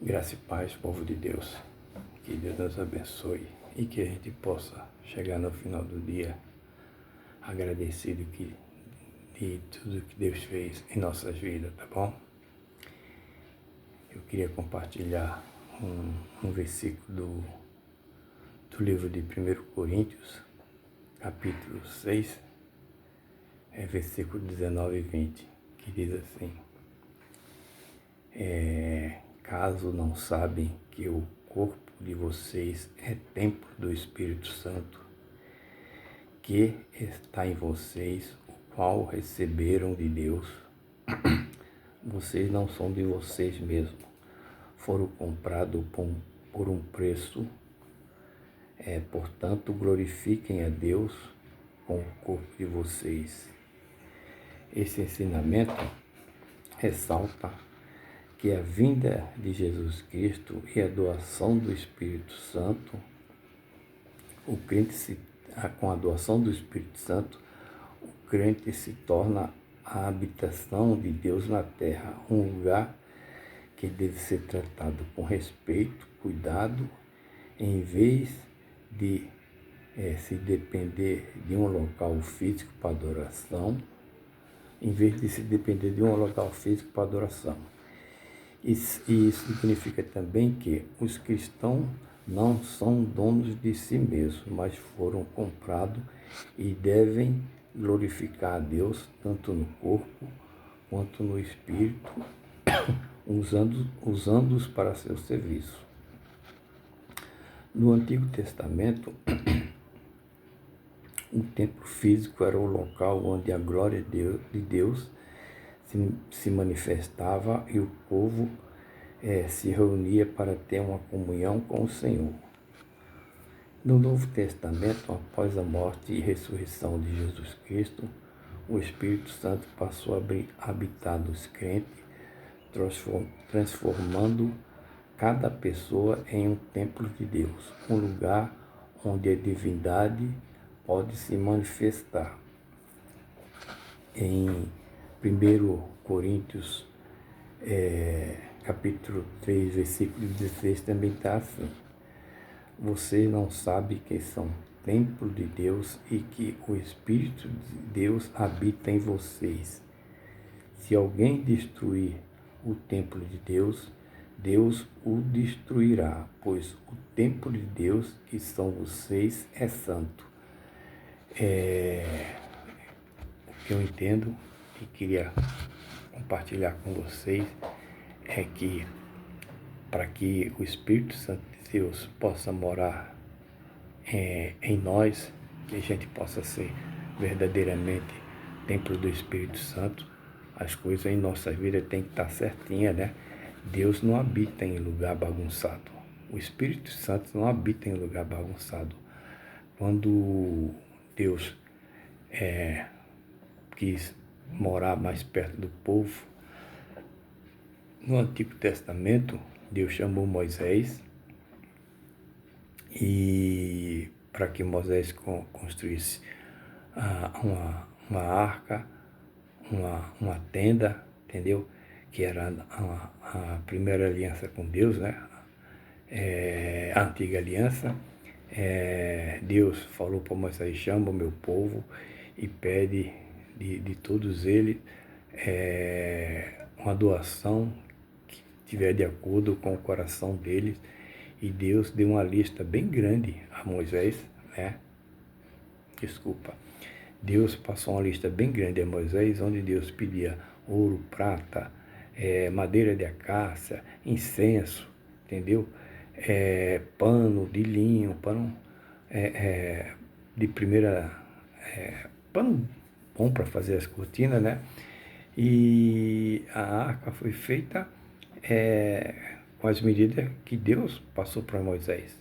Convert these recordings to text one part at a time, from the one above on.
Graça e paz, povo de Deus. Que Deus nos abençoe e que a gente possa chegar no final do dia agradecido de tudo que Deus fez em nossas vidas, tá bom? Eu queria compartilhar um versículo do livro de 1 Coríntios, capítulo 6, versículo 19 e 20, que diz assim: caso não sabem que o corpo de vocês é templo do Espírito Santo, que está em vocês, o qual receberam de Deus, vocês não são de vocês mesmos, foram comprados por um preço, portanto glorifiquem a Deus com o corpo de vocês. Esse ensinamento ressalta que a vinda de Jesus Cristo e a doação do Espírito Santo, com a doação do Espírito Santo, o crente se torna a habitação de Deus na terra, um lugar que deve ser tratado com respeito, cuidado, em vez de se depender de um local físico para adoração, Isso significa também que os cristãos não são donos de si mesmos, mas foram comprados e devem glorificar a Deus tanto no corpo quanto no espírito, usando-os para seu serviço. No Antigo Testamento, o templo físico era o local onde a glória de Deus se manifestava e o povo se reunia para ter uma comunhão com o Senhor. No Novo Testamento, após a morte e ressurreição de Jesus Cristo, o Espírito Santo passou a habitar nos crentes, transformando cada pessoa em um templo de Deus, um lugar onde a divindade pode se manifestar. Em 1 Coríntios, capítulo 3, versículo 16, também está assim: vocês não sabem que são templo de Deus e que o Espírito de Deus habita em vocês. Se alguém destruir o templo de Deus, Deus o destruirá, pois o templo de Deus, que são vocês, é santo. O que eu entendo e queria compartilhar com vocês é que para que o Espírito Santo de Deus possa morar em nós, que a gente possa ser verdadeiramente templo do Espírito Santo, as coisas em nossa vida têm que estar certinhas, né? Deus não habita em lugar bagunçado. O Espírito Santo não habita em lugar bagunçado. Quando Deus quis morar mais perto do povo, no Antigo Testamento, Deus chamou Moisés e para que Moisés construísse uma arca, uma tenda, entendeu? Que era a primeira aliança com Deus, né? A antiga aliança. Deus falou para Moisés: chama o meu povo e pede de todos eles uma doação que estiver de acordo com o coração deles. E Deus deu uma lista bem grande a Moisés, né? Deus passou uma lista bem grande a Moisés, onde Deus pedia ouro, prata, madeira de acácia, incenso, entendeu? Pano de linho, pano de primeira, pano bom para fazer as cortinas, né? E a arca foi feita com as medidas que Deus passou para Moisés.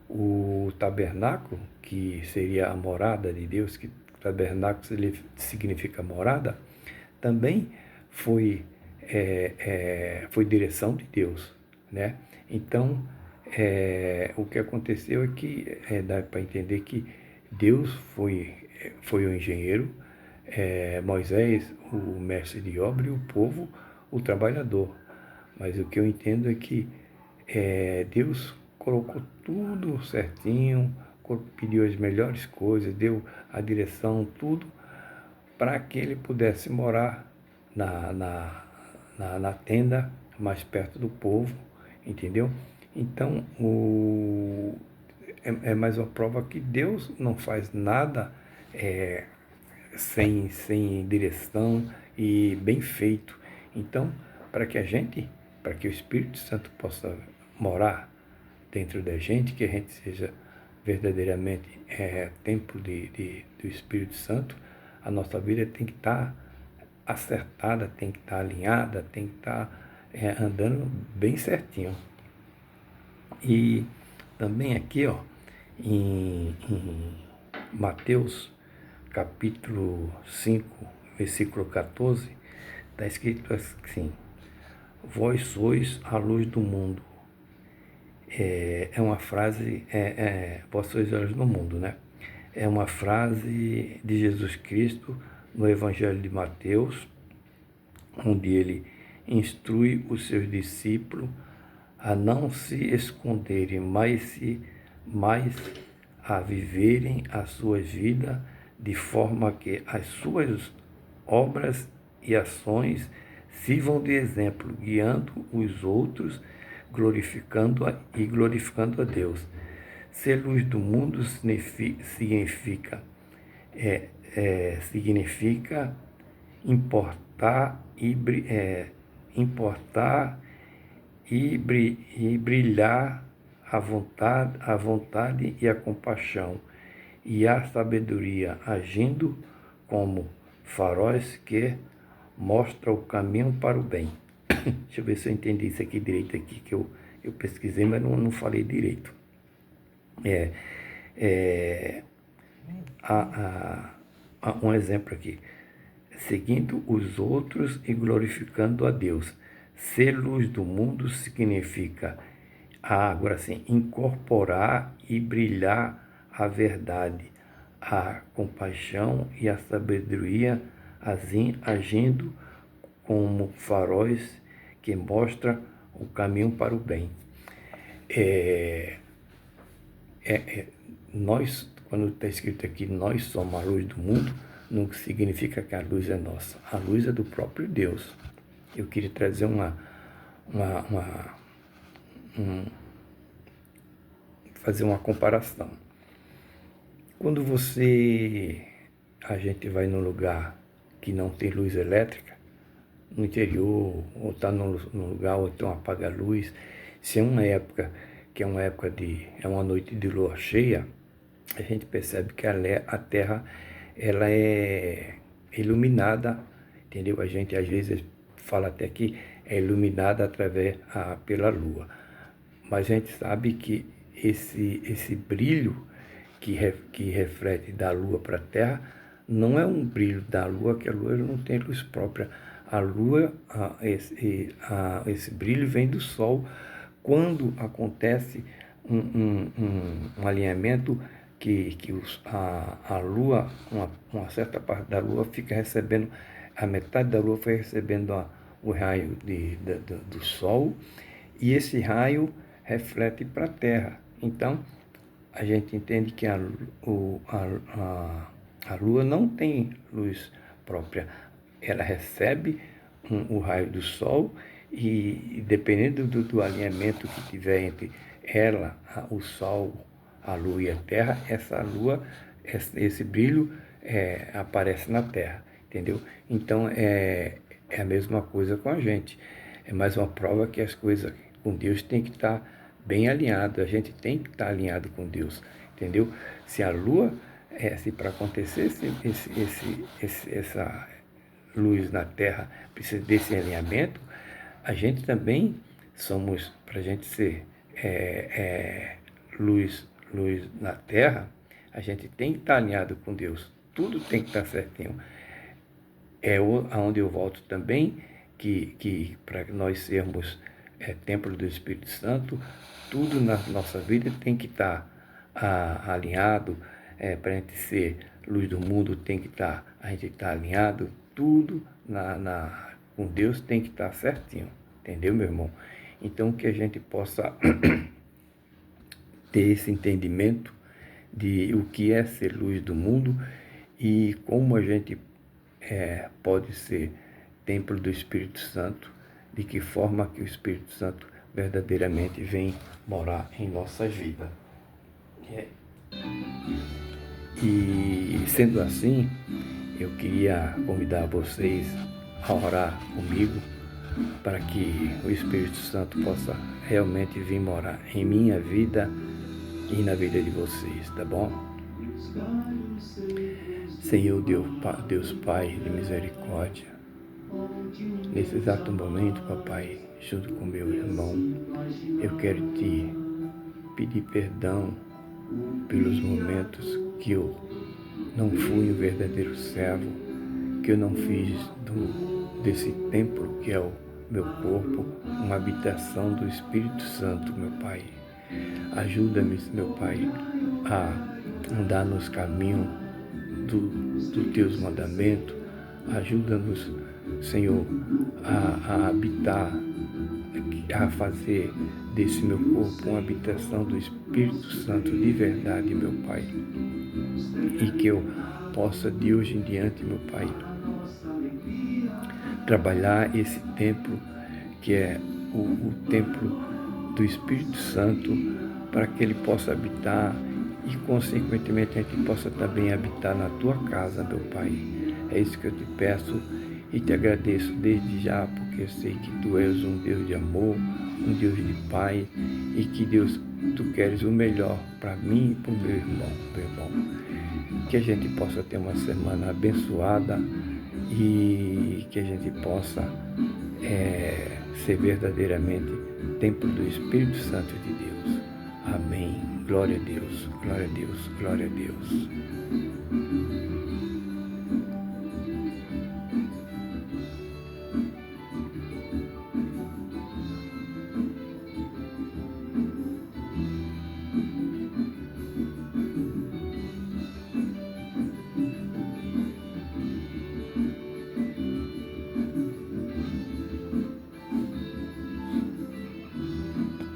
O tabernáculo, que seria a morada de Deus, que tabernáculo significa morada, também foi direção de Deus, né? Então, o que aconteceu é que dá para entender que Deus foi o engenheiro, Moisés o mestre de obra e o povo o trabalhador. Mas o que eu entendo é que Deus colocou tudo certinho, pediu as melhores coisas, deu a direção, tudo, para que ele pudesse morar na tenda mais perto do povo, entendeu? Então, é mais uma prova que Deus não faz nada sem direção e bem feito. Então, para que o Espírito Santo possa morar dentro da gente, que a gente seja verdadeiramente templo do Espírito Santo, a nossa vida tem que estar acertada, tem que estar alinhada, tem que estar andando bem certinho. E também aqui, ó, em Mateus capítulo 5, versículo 14, está escrito assim: vós sois a luz do mundo. É uma frase, vós sois a luz do mundo, né? É uma frase de Jesus Cristo no Evangelho de Mateus, onde ele instrui os seus discípulos a não se esconderem, mas a viverem a sua vida de forma que as suas obras e ações sirvam de exemplo, guiando os outros, glorificando a Deus. Ser luz do mundo significa importar e brilhar a vontade e a compaixão e a sabedoria, agindo como faróis que mostram o caminho para o bem. Deixa eu ver se eu entendi isso aqui direito, aqui, que eu pesquisei, mas não falei direito. Há um exemplo aqui. Seguindo os outros e glorificando a Deus. Ser luz do mundo significa, agora sim, incorporar e brilhar a verdade, a compaixão e a sabedoria, assim agindo como faróis que mostram o caminho para o bem. Nós, quando está escrito aqui, nós somos a luz do mundo, não significa que a luz é nossa. A luz é do próprio Deus. Eu queria trazer fazer uma comparação. Quando a gente vai num lugar que não tem luz elétrica, no interior, ou está num lugar ou então apaga a luz, se é uma época que é uma noite de lua cheia, a gente percebe que a Terra ela é iluminada, entendeu? A gente às vezes fala até que é iluminada pela lua, mas a gente sabe que esse brilho que reflete da lua para a Terra não é um brilho da lua, que a lua não tem luz própria. A lua, esse brilho vem do sol. Quando acontece um alinhamento a lua, uma certa parte da lua fica recebendo, a metade da lua foi recebendo o raio do sol, e esse raio reflete para a Terra. Então, a gente entende que a lua não tem luz própria. Ela recebe o raio do sol e dependendo do alinhamento que tiver entre ela, o sol, a lua e a terra, esse brilho aparece na terra, entendeu? Então, é a mesma coisa com a gente. É mais uma prova que as coisas com Deus tem que estar bem alinhado. A gente tem que estar alinhado com Deus, entendeu? Se a lua, se para acontecer essa luz na terra precisa desse alinhamento, a gente também somos, para a gente ser luz na terra, a gente tem que estar alinhado com Deus. Tudo tem que estar certinho. Aonde eu volto também, que para nós sermos templo do Espírito Santo, tudo na nossa vida tem que estar alinhado. Para a gente ser luz do mundo, tem que a gente estar alinhado. Tudo com Deus tem que estar certinho, Entendeu, meu irmão? Então, que a gente possa ter esse entendimento de o que é ser luz do mundo e como a gente pode ser templo do Espírito Santo, de que forma que o Espírito Santo verdadeiramente vem morar em nossas vidas. E sendo assim, eu queria convidar vocês a orar comigo para que o Espírito Santo possa realmente vir morar em minha vida e na vida de vocês, tá bom? Senhor Deus Pai de misericórdia, nesse exato momento, papai, junto com meu irmão, eu quero te pedir perdão pelos momentos que eu não fui um verdadeiro servo, que eu não fiz desse templo que é o meu corpo, uma habitação do Espírito Santo, meu Pai. Ajuda-me, meu Pai, a andar nos caminhos dos teus mandamentos. Ajuda-nos, Senhor, a habitar, a fazer desse meu corpo uma habitação do Espírito Santo de verdade, meu Pai. E que eu possa, de hoje em diante, meu Pai, trabalhar esse templo, que é o templo do Espírito Santo, para que ele possa habitar e, consequentemente, a gente possa também habitar na tua casa, meu Pai. É isso que eu te peço e te agradeço desde já, porque eu sei que tu és um Deus de amor, um Deus de Pai, e que, Deus, tu queres o melhor para mim e para o meu irmão. Que a gente possa ter uma semana abençoada e que a gente possa ser verdadeiramente templo do Espírito Santo de Deus. Amém. Glória a Deus, glória a Deus, glória a Deus.